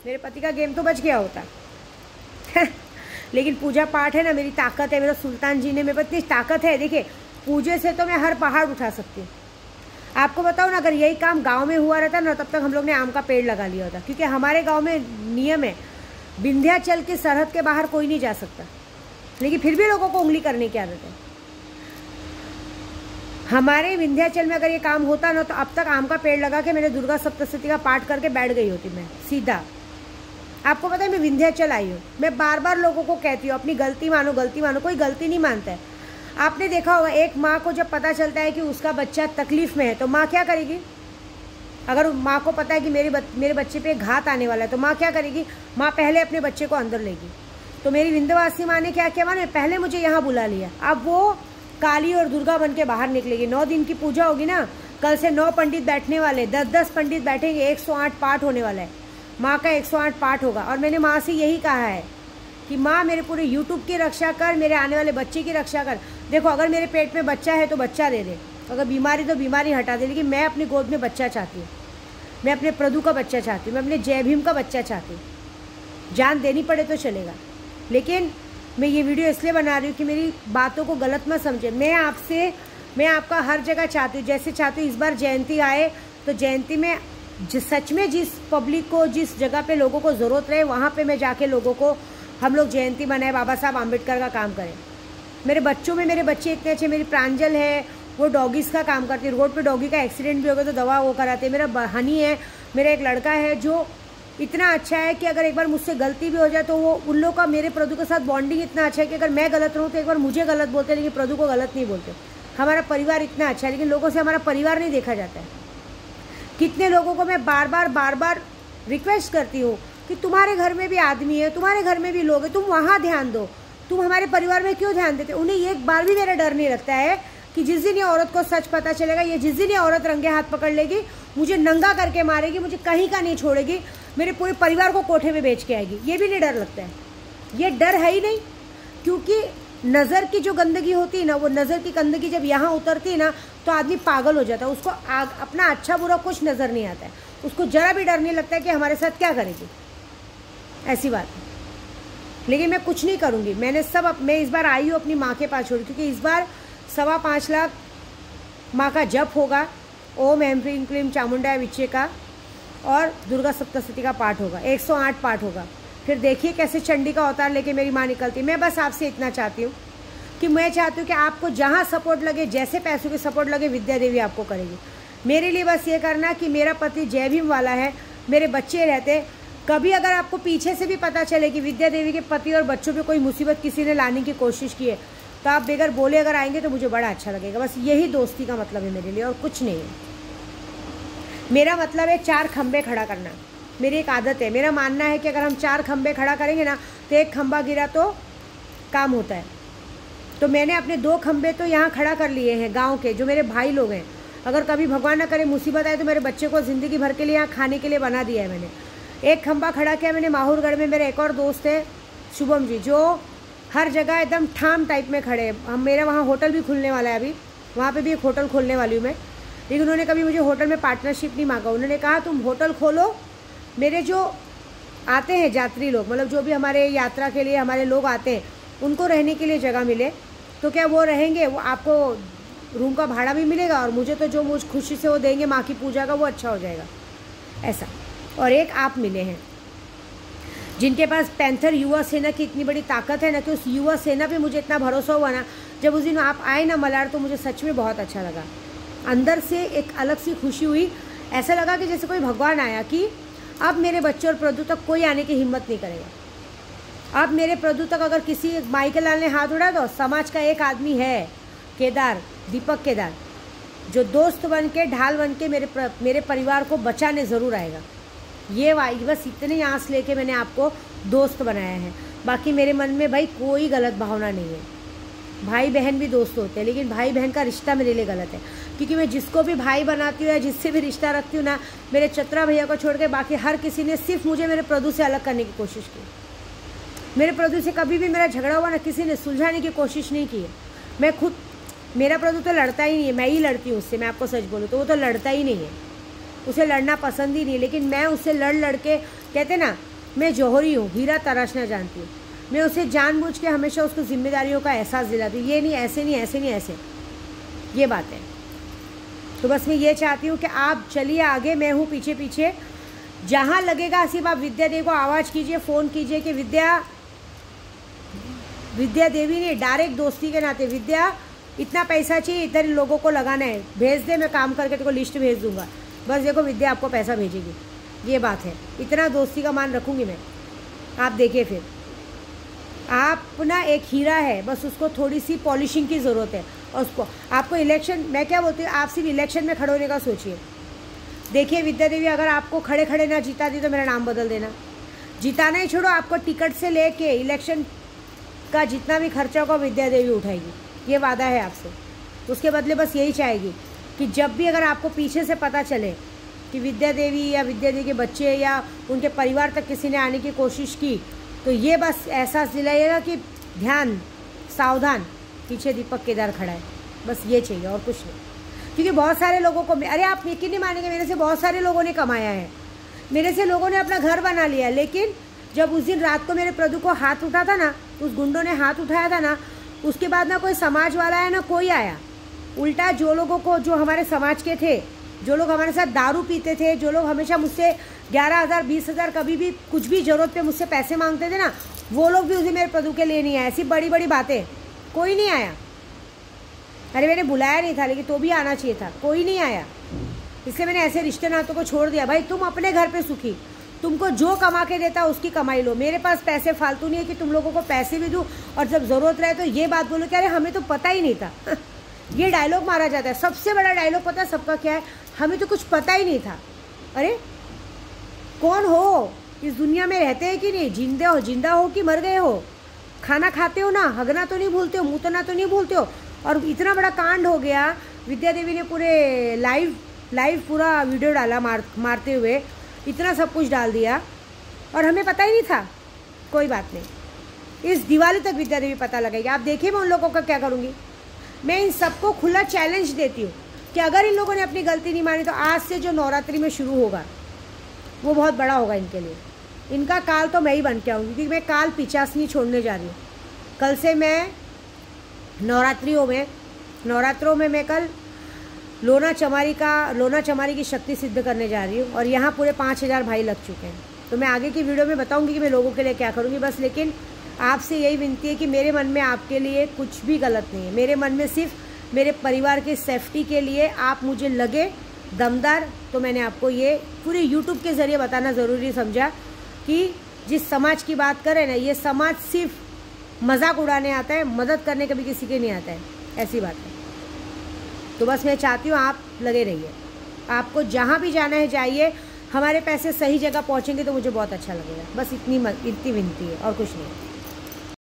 मेरे पति का गेम तो बच गया होता लेकिन पूजा पाठ है ना, मेरी ताकत है। मेरा सुल्तान जी ने मेरे पर इतनी ताकत है, देखिए पूजे से तो मैं हर पहाड़ उठा सकती हूँ। आपको बताओ ना, अगर यही काम गांव में हुआ रहता ना, तब तक हम लोग ने आम का पेड़ लगा लिया होता, क्योंकि हमारे गांव में नियम है विंध्याचल की सरहद के बाहर कोई नहीं जा सकता, लेकिन फिर भी लोगों को उंगली करने की आदत है। हमारे विंध्याचल में अगर ये काम होता ना, तो अब तक आम का पेड़ लगा के मैंने दुर्गा सप्तशती का पाठ करके बैठ गई होती मैं सीधा। आपको पता है मैं विंध्याचल आई हूँ। मैं बार बार लोगों को कहती हूँ अपनी गलती मानो, गलती मानो। कोई गलती नहीं मानता है। आपने देखा होगा एक माँ को जब पता चलता है कि उसका बच्चा तकलीफ में है तो माँ क्या करेगी? अगर माँ को पता है कि मेरे बच्चे पे घात आने वाला है तो माँ क्या करेगी? माँ पहले अपने बच्चे को अंदर लेगी। तो मेरी विंध्यवासी माँ ने क्या किया, माँ ने पहले मुझे यहाँ बुला लिया। अब वो काली और दुर्गा बन के बाहर निकलेगी। 9 दिन की पूजा होगी ना, कल से 9 पंडित बैठने वाले, 10-10 पंडित बैठेंगे, 108 पाठ होने वाला है। माँ का 108 पाठ होगा। और मैंने माँ से यही कहा है कि माँ मेरे पूरे यूट्यूब की रक्षा कर, मेरे आने वाले बच्चे की रक्षा कर। देखो अगर मेरे पेट में बच्चा है तो बच्चा दे दे, अगर बीमारी तो बीमारी हटा दे, लेकिन मैं अपनी गोद में बच्चा चाहती हूँ। मैं अपने प्रदू का बच्चा चाहती हूँ, मैं अपने जय भीम का बच्चा चाहती हूँ। जान देनी पड़े तो चलेगा, लेकिन मैं ये वीडियो इसलिए बना रही हूँ कि मेरी बातों को गलत मत समझे। मैं आपका हर जगह चाहती हूँ। जैसे चाहती हूँ इस बार जयंती आए तो जयंती में सच में जिस पब्लिक को, जिस जगह पे लोगों को ज़रूरत रहे, वहाँ पे मैं जाके लोगों को हम लोग जयंती मनाए, बाबा साहब आम्बेडकर का काम करें। मेरे बच्चों में मेरे बच्चे इतने अच्छे। मेरी प्रांजल है, वो डॉगीज़ का काम करती है। रोड पे डॉगी का एक्सीडेंट भी हो गया तो दवा वो कराते हैं। मेरा हनी है, मेरा एक लड़का है जो इतना अच्छा है कि अगर एक बार मुझसे गलती भी हो जाए तो वो उन लोगों का मेरे प्रदू के साथ बॉन्डिंग इतना अच्छा है कि अगर मैं गलत रहूँ तो एक बार मुझे गलत बोलते हैं, लेकिन प्रदू को गलत नहीं बोलते। हमारा परिवार इतना अच्छा है, लेकिन लोगों से हमारा परिवार नहीं देखा जाता है। कितने लोगों को मैं बार बार रिक्वेस्ट करती हूँ कि तुम्हारे घर में भी आदमी है, तुम्हारे घर में भी लोग हैं, तुम वहाँ ध्यान दो, तुम हमारे परिवार में क्यों ध्यान देते? उन्हें एक बार भी मेरा डर नहीं लगता है कि जिस दिन ये औरत को सच पता चलेगा, ये जिस दिन ये औरत रंगे हाथ पकड़ लेगी, मुझे नंगा करके मारेगी, मुझे कहीं का नहीं छोड़ेगी, मेरे पूरे परिवार को कोठे में बेच के आएगी, ये भी नहीं डर लगता है। ये डर है ही नहीं, क्योंकि नज़र की जो गंदगी होती है ना, वो नज़र की गंदगी जब यहाँ उतरती है ना तो आदमी पागल हो जाता है। उसको अपना अच्छा बुरा कुछ नज़र नहीं आता है। उसको जरा भी डर नहीं लगता है कि हमारे साथ क्या करेगी, ऐसी बात है। लेकिन मैं कुछ नहीं करूँगी। मैं इस बार आई हूँ अपनी माँ के पास छोड़, क्योंकि इस बार 5.25 लाख माँ का जप होगा। ओम ऐं ह्रीं क्लीं चामुंडाय विच्चे का और दुर्गा सप्तशती का पाठ होगा, 108 पाठ होगा। फिर देखिए कैसे चंडी का अवतार लेके मेरी माँ निकलती। मैं बस आपसे इतना चाहती हूँ कि मैं चाहती हूँ कि आपको जहाँ सपोर्ट लगे, जैसे पैसों की सपोर्ट लगे, विद्या देवी आपको करेगी। मेरे लिए बस ये करना कि मेरा पति जय भीम वाला है, मेरे बच्चे रहते। कभी अगर आपको पीछे से भी पता चले कि विद्या देवी के पति और बच्चों पे कोई मुसीबत किसी ने लाने की कोशिश की है, तो आप बगैर बोले अगर आएंगे तो मुझे बड़ा अच्छा लगेगा। बस यही दोस्ती का मतलब है मेरे लिए, और कुछ नहीं है। मेरा मतलब है 4 खंबे खड़ा करना। मेरी एक आदत है, मेरा मानना है कि अगर हम 4 खंबे खड़ा करेंगे ना तो एक खंबा गिरा तो काम होता है। तो मैंने अपने 2 खंबे तो यहाँ खड़ा कर लिए हैं गांव के, जो मेरे भाई लोग हैं। अगर कभी भगवान ना करे मुसीबत आए तो मेरे बच्चे को ज़िंदगी भर के लिए यहाँ खाने के लिए बना दिया है मैंने। एक खंबा खड़ा किया मैंने माहौरगढ़ में। मेरे एक और दोस्त है शुभम जी, जो हर जगह एकदम ठाम टाइप में खड़े हैं। मेरा वहाँ होटल भी खुलने वाला है, अभी वहाँ पे भी एक होटल खोलने वाली हूँ मैं। लेकिन उन्होंने कभी मुझे होटल में पार्टनरशिप नहीं मांगा। उन्होंने कहा तुम होटल खोलो, मेरे जो आते हैं यात्री लोग, मतलब जो भी हमारे यात्रा के लिए हमारे लोग आते हैं, उनको रहने के लिए जगह मिले तो क्या वो रहेंगे, वो आपको रूम का भाड़ा भी मिलेगा और मुझे तो जो मुझ खुशी से वो देंगे माँ की पूजा का, वो अच्छा हो जाएगा ऐसा। और एक आप मिले हैं जिनके पास पैंथर युवा सेना की इतनी बड़ी ताकत है ना, कि उस युवा सेना पे मुझे इतना भरोसा हुआ ना, जब उस दिन आप आए ना मलाड, तो मुझे सच में बहुत अच्छा लगा। अंदर से एक अलग सी खुशी हुई। ऐसा लगा कि जैसे कोई भगवान आया कि अब मेरे बच्चे और प्रदू तक कोई आने की हिम्मत नहीं करेगा। अब मेरे प्रदू तक अगर किसी माइकल लाल ने हाथ उठाया तो समाज का एक आदमी है, केदार, दीपक केदार, जो दोस्त बन के, ढाल बन के मेरे परिवार को बचाने ज़रूर आएगा। ये बस इतनी आस लेके मैंने आपको दोस्त बनाया है। बाकी मेरे मन में भाई कोई गलत भावना नहीं है। भाई बहन भी दोस्त होते हैं, लेकिन भाई बहन का रिश्ता मेरे लिए गलत है, क्योंकि मैं जिसको भी भाई बनाती हूँ या जिससे भी रिश्ता रखती हूँ ना, मेरे चतरा भैया को छोड़ के बाकी हर किसी ने सिर्फ मुझे मेरे प्रदू से अलग करने की कोशिश की। मेरे प्रदू से कभी भी मेरा झगड़ा हुआ ना, किसी ने सुलझाने की कोशिश नहीं की है। मैं खुद, मेरा प्रदू तो लड़ता ही नहीं है, मैं ही लड़ती हूँ उससे। मैं आपको सच बोलूँ तो वो तो लड़ता ही नहीं है, उसे लड़ना पसंद ही नहीं है। लेकिन मैं उससे लड़ के, कहते ना मैं जौहरी हूँ, हीरा तराशना जानती हूँ। मैं उसे जानबूझ के हमेशा उसको जिम्मेदारियों का एहसास दिलाती हूँ, ये नहीं, ऐसे नहीं, ऐसे नहीं, ऐसे, ये बात है। तो बस मैं ये चाहती हूँ कि आप चलिए आगे, मैं हूँ पीछे पीछे। जहाँ लगेगा सिर्फ आप विद्या देवी को आवाज़ कीजिए, फ़ोन कीजिए कि विद्या देवी ने डायरेक्ट दोस्ती के नाते, विद्या इतना पैसा चाहिए, इतने लोगों को लगाना है, भेज दे, मैं काम करके तेरे को लिस्ट भेज दूंगा। बस देखो विद्या आपको पैसा भेजेगी, ये बात है। इतना दोस्ती का मान रखूँगी मैं, आप देखिए। फिर आप ना एक हीरा है, बस उसको थोड़ी सी पॉलिशिंग की ज़रूरत है। और उसको आपको इलेक्शन, मैं क्या बोलती हूँ, आप सिर्फ इलेक्शन में खड़े होने का सोचिए। देखिए विद्या देवी अगर आपको खड़े खड़े ना जिता दी तो मेरा नाम बदल देना। जिताना ही छोड़ो, आपको टिकट से लेके इलेक्शन का जितना भी खर्चा होगा विद्या देवी उठाएगी, ये वादा है आपसे। उसके बदले बस यही चाहेगी कि जब भी अगर आपको पीछे से पता चले कि विद्या देवी या विद्या देवी के बच्चे या उनके परिवार तक किसी ने आने की कोशिश की, तो ये बस एहसास दिलाइएगा कि ध्यान, सावधान, पीछे दीपक केदार खड़ा है। बस ये चाहिए और कुछ नहीं। क्योंकि बहुत सारे लोगों को, अरे आप यकीन नहीं मानेंगे, मेरे से बहुत सारे लोगों ने कमाया है, मेरे से लोगों ने अपना घर बना लिया। लेकिन जब उस दिन रात को मेरे प्रदू को हाथ उठा था ना, उस गुंडों ने हाथ उठाया था ना, उसके बाद ना कोई समाज वाला है ना कोई आया। उल्टा जो लोगों को, जो हमारे समाज के थे, जो लोग हमारे साथ दारू पीते थे, जो लोग हमेशा मुझसे 11,000 20,000 कभी भी कुछ भी ज़रूरत पे मुझसे पैसे मांगते थे ना, वो लोग भी उस दिन मेरे प्रदू के लिए नहीं आए। ऐसी बड़ी बड़ी बातें, कोई नहीं आया। अरे मैंने बुलाया नहीं था, लेकिन तो भी आना चाहिए था, कोई नहीं आया। इसलिए मैंने ऐसे रिश्ते नातों को छोड़ दिया। भाई तुम अपने घर पे सुखी, तुमको जो कमा के देता उसकी कमाई लो। मेरे पास पैसे फालतू नहीं है कि तुम लोगों को पैसे भी दूँ और जब ज़रूरत रहे तो ये बात बोलो कि अरे हमें तो पता ही नहीं था। ये डायलॉग मारा जाता है, सबसे बड़ा डायलॉग पता है सबका क्या है, हमें तो कुछ पता ही नहीं था। अरे कौन हो, इस दुनिया में रहते हैं कि नहीं, जिंदा हो कि मर गए हो, खाना खाते हो ना, हगना तो नहीं भूलते हो, मुँह तो नहीं भूलते हो। और इतना बड़ा कांड हो गया, विद्या देवी ने पूरे लाइव पूरा वीडियो डाला मारते हुए, इतना सब कुछ डाल दिया और हमें पता ही नहीं था। कोई बात नहीं, इस दिवाली तक विद्या देवी पता लगेगी। आप देखिए मैं उन लोगों का क्या करूँगी। मैं इन सबको खुला चैलेंज देती हूँ कि अगर इन लोगों ने अपनी गलती नहीं मानी तो आज से जो नवरात्रि में शुरू होगा वो बहुत बड़ा होगा इनके लिए। इनका काल तो मैं ही बन के आऊँगी, क्योंकि मैं काल पिचासनी छोड़ने जा रही हूँ। कल से मैं नवरात्रों में मैं कल लोना चमारी की शक्ति सिद्ध करने जा रही हूँ। और यहाँ पूरे 5,000 भाई लग चुके हैं। तो मैं आगे की वीडियो में बताऊँगी कि मैं लोगों के लिए क्या करूँगी। बस लेकिन आपसे यही विनती है कि मेरे मन में आपके लिए कुछ भी गलत नहीं है। मेरे मन में सिर्फ मेरे परिवार की सेफ्टी के लिए आप मुझे लगे दमदार, तो मैंने आपको ये पूरे यूट्यूब के ज़रिए बताना ज़रूरी समझा कि जिस समाज की बात करें ना, ये समाज सिर्फ मजाक उड़ाने आता है, मदद करने कभी किसी के नहीं आता है, ऐसी बात है। तो बस मैं चाहती हूँ आप लगे रहिए, आपको जहाँ भी जाना है जाइए, हमारे पैसे सही जगह पहुँचेंगे तो मुझे बहुत अच्छा लगेगा। बस इतनी विनती है और कुछ नहीं।